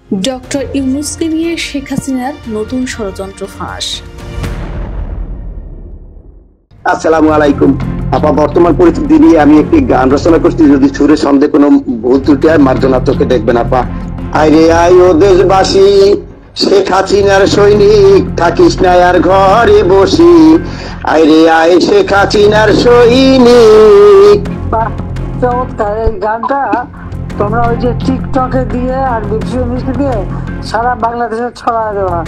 Doctor ইউনূসকে নিয়ে শেখ হাসিনার নতুন ষড়যন্ত্র ফাঁস। আসসালামু আলাইকুম আপা। বর্তমান পরিস্থিতি নিয়ে আমি একটি গান রচনা করছি, যদি সুরে সন্দেহ কোনো ভুল ত্রুটি হয় মার্জনা চোখে দেখবেন আপা। আইরে আয় ও দেশবাসী, শেখ হাসিনার সৈনিক, থাকিস না আর ঘরে বসি। আইরে আয় শেখ হাসিনার সৈনিক। চমৎকার এই গানটা তোমরা ওই যে টিকটকে দিয়ে আর বিপিসি মিউজিক দিয়ে সারা বাংলাদেশে ছড়ায় দেওয়া।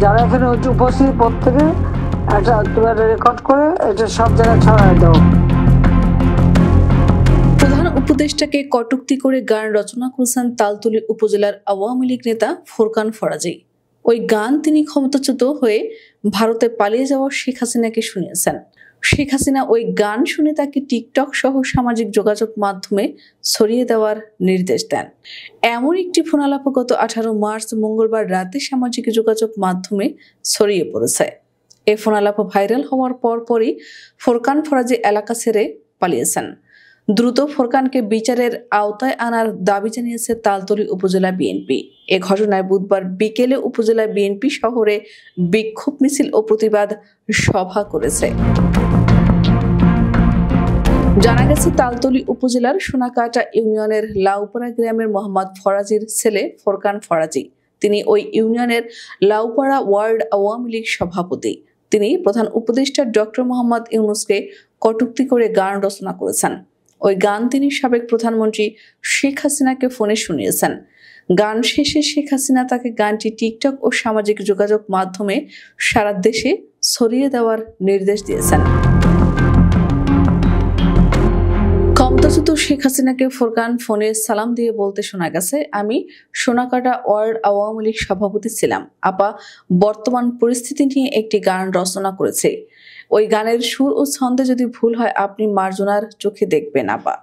যারা এখানে উপস্থিত প্রত্যেকে একটা তোমরা রেকর্ড করে এটা সব জায়গায় ছড়ায় দাও। প্রধান উপদেষ্টাকে কটূক্তি করে গান রচনা করেছেন তালতলী উপজেলার আওয়ামী লীগ নেতা ফোরকান ফরাজি। ওই গান তিনি ক্ষমতাচ্যুত হয়ে ভারতে পালিয়ে যাওয়া শেখ হাসিনাকে শুনিয়েছেন। শেখ হাসিনা ওই গান শুনে তাকে টিকটক সহ সামাজিক যোগাযোগ মাধ্যমে ছড়িয়ে দেওয়ার নির্দেশ দেন। এমন একটি ফোনালাপ গত 18 মার্চ মঙ্গলবার রাতে সামাজিক যোগাযোগ মাধ্যমে ছড়িয়ে পড়েছে। এই ফোনালাপ ভাইরাল হওয়ার পরপরই ফোরকান ফরাজি এলাকা ছেড়ে পালিয়েছেন। দ্রুত ফোরকানকে বিচারের আওতায় আনার দাবি জানিয়েছে তালতলী উপজেলা বিএনপি। এ ঘটনায় বুধবার বিকেলে উপজেলা বিএনপি শহরে বিক্ষোভ মিছিল ও প্রতিবাদ সভা করেছে। জানা গেছে, তালতলী উপজেলার সোনাকাটা ইউনিয়নের লাউপাড়া গ্রামের মোহাম্মদ ফরাজির ছেলে ফোরকান ফরাজি। তিনি ওই ইউনিয়নের লাউপাড়া ওয়ার্ড আওয়ামী লীগ সভাপতি। তিনি প্রধান উপদেষ্টা ডক্টর মোহাম্মদ ইউনূসকে কটূক্তি করে গান রচনা করেছেন। ওই গান তিনি সাবেক প্রধানমন্ত্রী শেখ হাসিনাকে ফোনে শুনিয়েছেন। গান শেষে শেখ হাসিনা তাকে গানটি টিকটক ও সামাজিক যোগাযোগ মাধ্যমে সারা দেশে ছড়িয়ে দেওয়ার নির্দেশ দিয়েছেন। ক্ষমতাচ্যুত শেখ হাসিনাকে ফোরকান ফোনে সালাম দিয়ে বলতে শোনা গেছে, আমি সোনাকাটা ওয়ার্ড আওয়ামী লীগ সভাপতি ছিলাম। আপা, বর্তমান পরিস্থিতি নিয়ে একটি গান রচনা করেছে। ওই গানের সুর ও ছন্দে যদি ভুল হয় আপনি মার্জনার চোখে দেখবেন। আপা,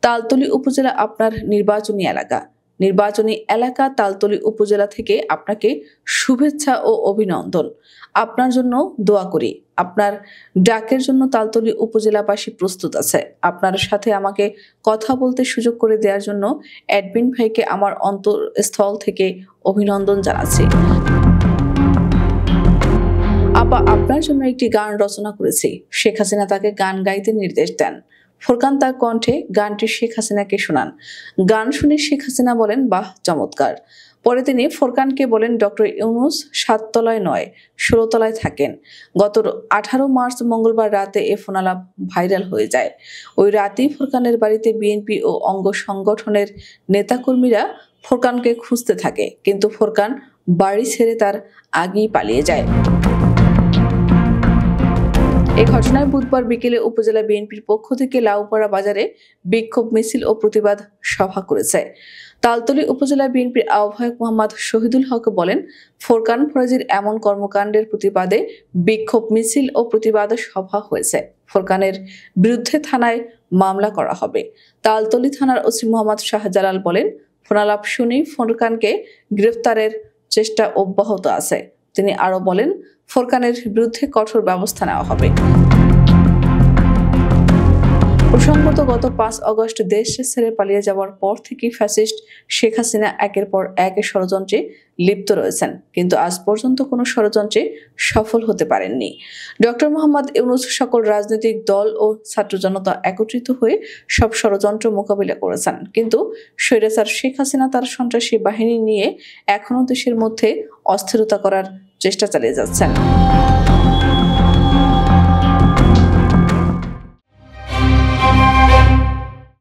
তালতলী উপজেলা আপনার নির্বাচনী এলাকা তালতলী উপজেলা থেকে আপনাকে শুভেচ্ছা ও অভিনন্দন। আপনার জন্য দোয়া করি। আপনার ডাকের জন্য তালতলী উপজেলাবাসী প্রস্তুত আছে। আপনার সাথে আমাকে কথা বলতে সুযোগ করে দেওয়ার জন্য অ্যাডমিন ভাইকে আমার অন্তঃস্থল থেকে অভিনন্দন জানাচ্ছি। আপা, আপনার জন্য একটি গান রচনা করেছি। শেখ হাসিনা তাকে গান গাইতে নির্দেশ দেন। ফোরকান তার কণ্ঠে গানটি শেখ হাসিনাকে শোনান। গান শুনে শেখ হাসিনা বলেন, বাহ, চমৎকার। পরে তিনি ফোরকানকে বলেন, ডক্টর ইউনূস 7 তলায় নয় 16 তলায় থাকেন। গত 18 মার্চ মঙ্গলবার রাতে এ ফোনালাপ ভাইরাল হয়ে যায়। ওই রাতেই ফোরকানের বাড়িতে বিএনপি ও অঙ্গ সংগঠনের নেতাকর্মীরা ফোরকানকে খুঁজতে থাকে, কিন্তু ফোরকান বাড়ি ছেড়ে তার আগেই পালিয়ে যায়। এই ঘটনায় বুধবার বিকেলে উপজেলা বিএনপির পক্ষ থেকে লাউপাড়া বাজারে বিক্ষোভ মিছিল ও প্রতিবাদ সভা করেছে। তালতলী উপজেলা বিএনপির আহ্বায়ক মোহাম্মদ শহীদুল হক বলেন, ফোরকান ফরাজির এমন কর্মকাণ্ডের প্রতিবাদে বিক্ষোভ মিছিল ও প্রতিবাদ সভা হয়েছে। ফোরকানের বিরুদ্ধে থানায় মামলা করা হবে। তালতলী থানার ওসি মোহাম্মদ শাহজালাল বলেন, ফোনালাপ শুনে ফোরকানকে গ্রেফতারের চেষ্টা অব্যাহত আছে। তিনি আরো বলেন, ফোরকানের বিরুদ্ধে কঠোর ব্যবস্থা নেওয়া হবে। প্রসঙ্গত, গত 5 আগস্ট দেশ ছেড়ে পালিয়ে যাওয়ার পর থেকেই ফ্যাসিস্ট শেখ হাসিনা একের পর এক ষড়যন্ত্রে লিপ্ত রয়েছেন, কিন্তু আজ পর্যন্ত কোনো ষড়যন্ত্রে সফল হতে পারেননি। ডক্টর মোহাম্মদ ইউনূস সকল রাজনৈতিক দল ও ছাত্র জনতা একত্রিত হয়ে সব ষড়যন্ত্র মোকাবিলা করেছেন, কিন্তু স্বৈরাচার শেখ হাসিনা তার সন্ত্রাসী বাহিনী নিয়ে এখনো দেশের মধ্যে অস্থিরতা করার চেষ্টা চালিয়ে যাচ্ছেন।